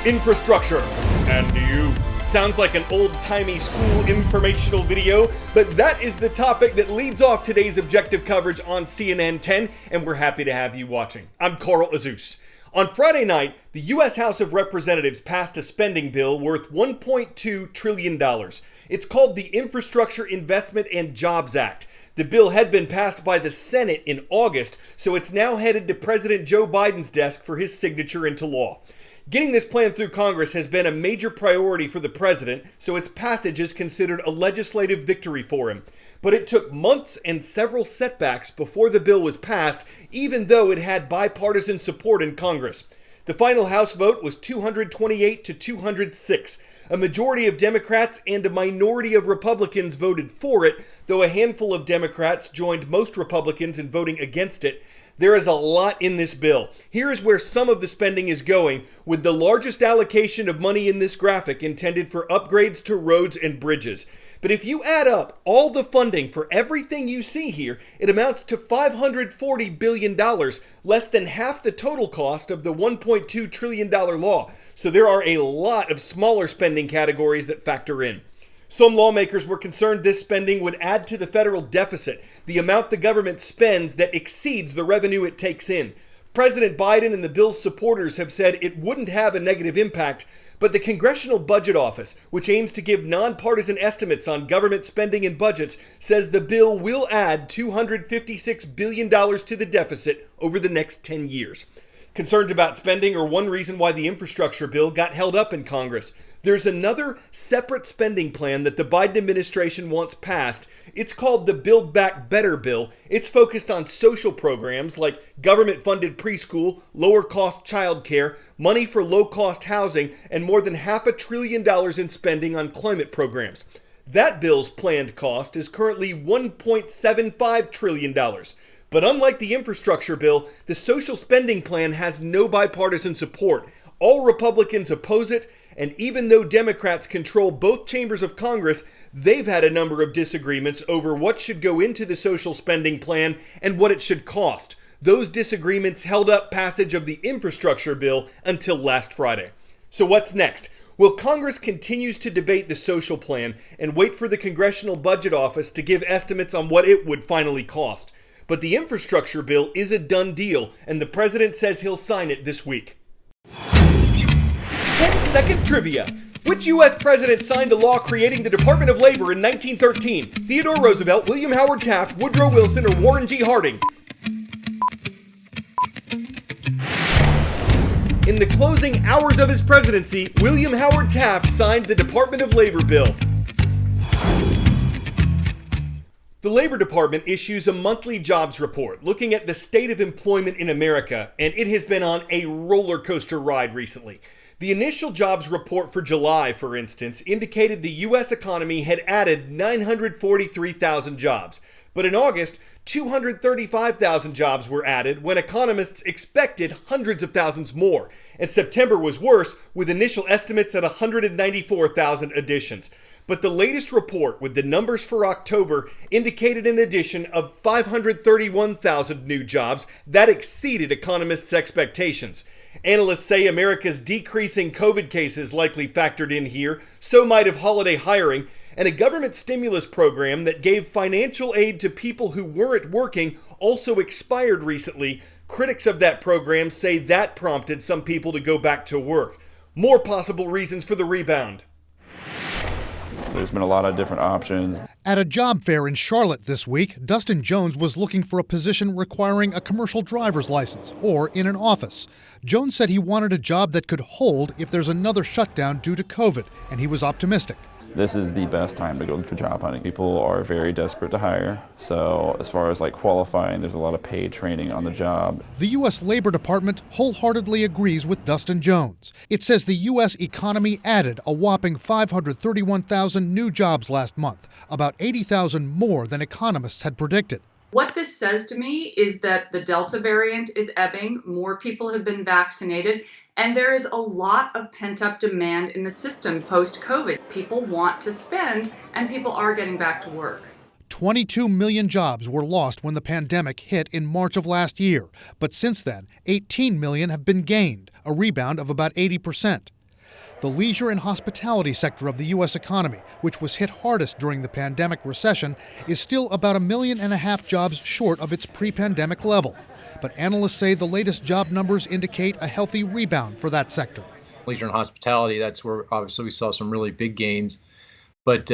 infrastructure. And you. Sounds like an old-timey school informational video, but that is the topic that leads off today's objective coverage on CNN 10, and we're happy to have you watching. I'm Carl Azuz. On Friday night, the U.S. House of Representatives passed a spending bill worth $1.2 trillion. It's called the Infrastructure Investment and Jobs Act. The bill had been passed by the Senate in August, so it's now headed to President Joe Biden's desk for his signature into law. Getting this plan through Congress has been a major priority for the president, so its passage is considered a legislative victory for him. But it took months and several setbacks before the bill was passed, even though it had bipartisan support in Congress. The final House vote was 228 to 206. A majority of Democrats and a minority of Republicans voted for it, though a handful of Democrats joined most Republicans in voting against it. There is a lot in this bill. Here is where some of the spending is going, with the largest allocation of money in this graphic intended for upgrades to roads and bridges. But if you add up all the funding for everything you see here, it amounts to $540 billion, less than half the total cost of the $1.2 trillion law. So there are a lot of smaller spending categories that factor in. Some lawmakers were concerned this spending would add to the federal deficit, the amount the government spends that exceeds the revenue it takes in. President Biden and the bill's supporters have said it wouldn't have a negative impact, but the Congressional Budget Office, which aims to give nonpartisan estimates on government spending and budgets, says the bill will add $256 billion to the deficit over the next 10 years. Concerns about spending are one reason why the infrastructure bill got held up in Congress. There's another separate spending plan that the Biden administration wants passed. It's called the Build Back Better bill. It's focused on social programs like government-funded preschool, lower-cost childcare, money for low-cost housing, and more than $500 billion in spending on climate programs. That bill's planned cost is currently $1.75 trillion. But unlike the infrastructure bill, the social spending plan has no bipartisan support. All Republicans oppose it, and even though Democrats control both chambers of Congress, they've had a number of disagreements over what should go into the social spending plan and what it should cost. Those disagreements held up passage of the infrastructure bill until last Friday. So what's next? Well, Congress continues to debate the social plan and wait for the Congressional Budget Office to give estimates on what it would finally cost. But the infrastructure bill is a done deal, and the president says he'll sign it this week. 10-second trivia. Which U.S. president signed a law creating the Department of Labor in 1913? Theodore Roosevelt, William Howard Taft, Woodrow Wilson, or Warren G. Harding? In the closing hours of his presidency, William Howard Taft signed the Department of Labor bill. The Labor Department issues a monthly jobs report looking at the state of employment in America, and it has been on a roller coaster ride recently. The initial jobs report for July, for instance, indicated the U.S. economy had added 943,000 jobs. But in August, 235,000 jobs were added when economists expected hundreds of thousands more. And September was worse, with initial estimates at 194,000 additions. But the latest report with the numbers for October indicated an addition of 531,000 new jobs that exceeded economists' expectations. Analysts say America's decreasing COVID cases likely factored in here, so might have holiday hiring, and a government stimulus program that gave financial aid to people who weren't working also expired recently. Critics of that program say that prompted some people to go back to work. More possible reasons for the rebound. There's been a lot of different options. At a job fair in Charlotte this week, Dustin Jones was looking for a position requiring a commercial driver's license or in an office. Jones said he wanted a job that could hold if there's another shutdown due to COVID, and he was optimistic. This is the best time to go for job hunting. People are very desperate to hire. So as far as qualifying, there's a lot of paid training on the job. The U.S. Labor Department wholeheartedly agrees with Dustin Jones. It says the U.S. economy added a whopping 531,000 new jobs last month, about 80,000 more than economists had predicted. What this says to me is that the Delta variant is ebbing, more people have been vaccinated, and there is a lot of pent-up demand in the system post-COVID. People want to spend, and people are getting back to work. 22 million jobs were lost when the pandemic hit in March of last year, but since then, 18 million have been gained, a rebound of about 80%. The leisure and hospitality sector of the U.S. economy, which was hit hardest during the pandemic recession, is still about 1.5 million jobs short of its pre-pandemic level. But analysts say the latest job numbers indicate a healthy rebound for that sector. Leisure and hospitality, that's where obviously we saw some really big gains. But,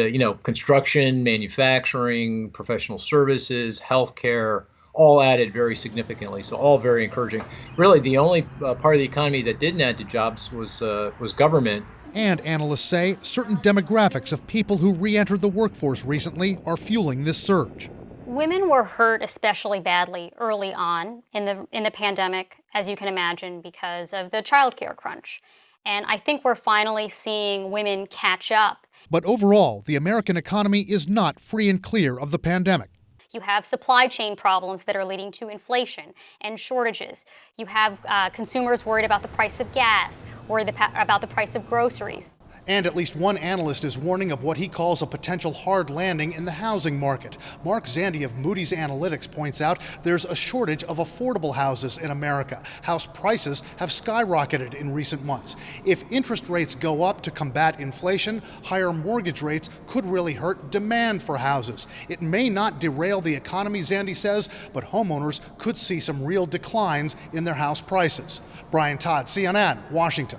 construction, manufacturing, professional services, healthcare, all added very significantly. So all very encouraging. Really, the only part of the economy that didn't add to jobs was government. And analysts say certain demographics of people who re-entered the workforce recently are fueling this surge. Women were hurt especially badly early on in the pandemic, as you can imagine, because of the childcare crunch. And I think we're finally seeing women catch up. But overall, the American economy is not free and clear of the pandemic. You have supply chain problems that are leading to inflation and shortages. You have consumers worried about the price of gas, worried about the price of groceries. And at least one analyst is warning of what he calls a potential hard landing in the housing market. Mark Zandi of Moody's Analytics points out there's a shortage of affordable houses in America. House prices have skyrocketed in recent months. If interest rates go up to combat inflation, higher mortgage rates could really hurt demand for houses. It may not derail the economy, Zandi says, but homeowners could see some real declines in their house prices. Brian Todd, CNN, Washington.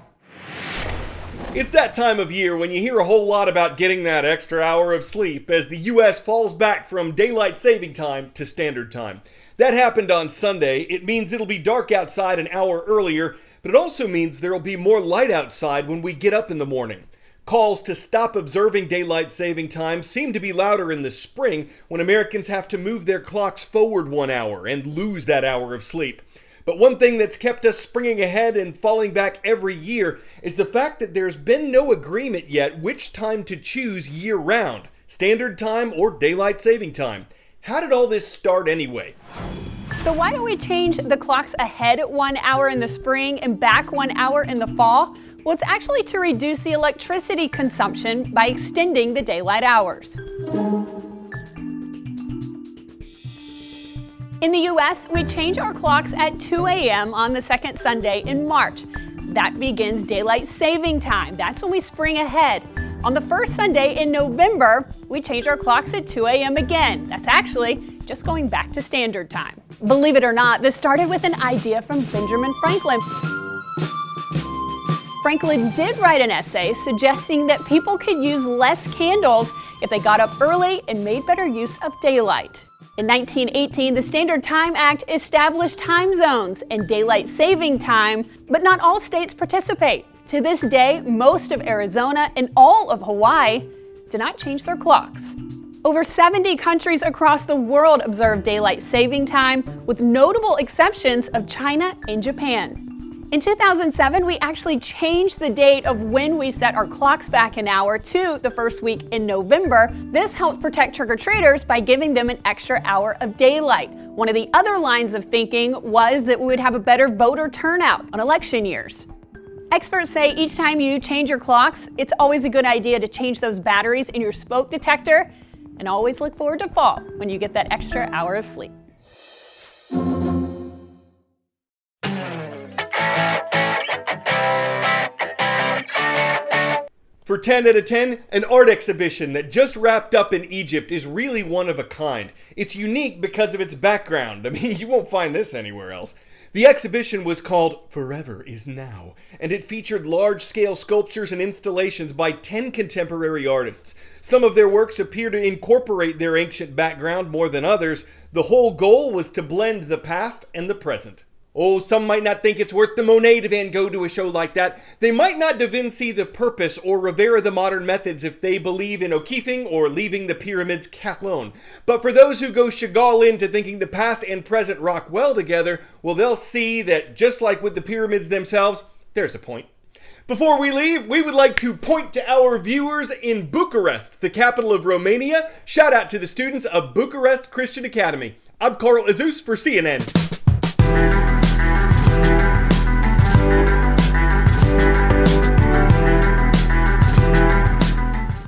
It's that time of year when you hear a whole lot about getting that extra hour of sleep as the U.S. falls back from daylight saving time to standard time. That happened on Sunday. It means it'll be dark outside an hour earlier, but it also means there'll be more light outside when we get up in the morning. Calls to stop observing daylight saving time seem to be louder in the spring when Americans have to move their clocks forward 1 hour and lose that hour of sleep. But one thing that's kept us springing ahead and falling back every year is the fact that there's been no agreement yet which time to choose year-round, standard time or daylight saving time. How did all this start anyway? So why don't we change the clocks ahead 1 hour in the spring and back 1 hour in the fall? Well, it's actually to reduce the electricity consumption by extending the daylight hours. In the U.S., we change our clocks at 2 a.m. on the second Sunday in March. That begins daylight saving time. That's when we spring ahead. On the first Sunday in November, we change our clocks at 2 a.m. again. That's actually just going back to standard time. Believe it or not, this started with an idea from Benjamin Franklin. Franklin did write an essay suggesting that people could use less candles if they got up early and made better use of daylight. In 1918, the Standard Time Act established time zones and daylight saving time, but not all states participate. To this day, most of Arizona and all of Hawaii do not change their clocks. Over 70 countries across the world observe daylight saving time, with notable exceptions of China and Japan. In 2007, we actually changed the date of when we set our clocks back an hour to the first week in November. This helped protect trick-or-treaters by giving them an extra hour of daylight. One of the other lines of thinking was that we would have a better voter turnout on election years. Experts say each time you change your clocks, it's always a good idea to change those batteries in your smoke detector, and always look forward to fall when you get that extra hour of sleep. For 10 out of 10, an art exhibition that just wrapped up in Egypt is really one of a kind. It's unique because of its background. I mean, you won't find this anywhere else. The exhibition was called Forever Is Now, and it featured large-scale sculptures and installations by 10 contemporary artists. Some of their works appear to incorporate their ancient background more than others. The whole goal was to blend the past and the present. Oh, some might not think it's worth the Monet to Van Gogh to a show like that. They might not Da Vinci the purpose or Rivera the modern methods if they believe in O'Keefing or leaving the pyramids cat alone. But for those who go Chagall into thinking the past and present rock well together, well, they'll see that just like with the pyramids themselves, there's a point. Before we leave, we would like to point to our viewers in Bucharest, the capital of Romania. Shout out to the students of Bucharest Christian Academy. I'm Carl Azus for CNN.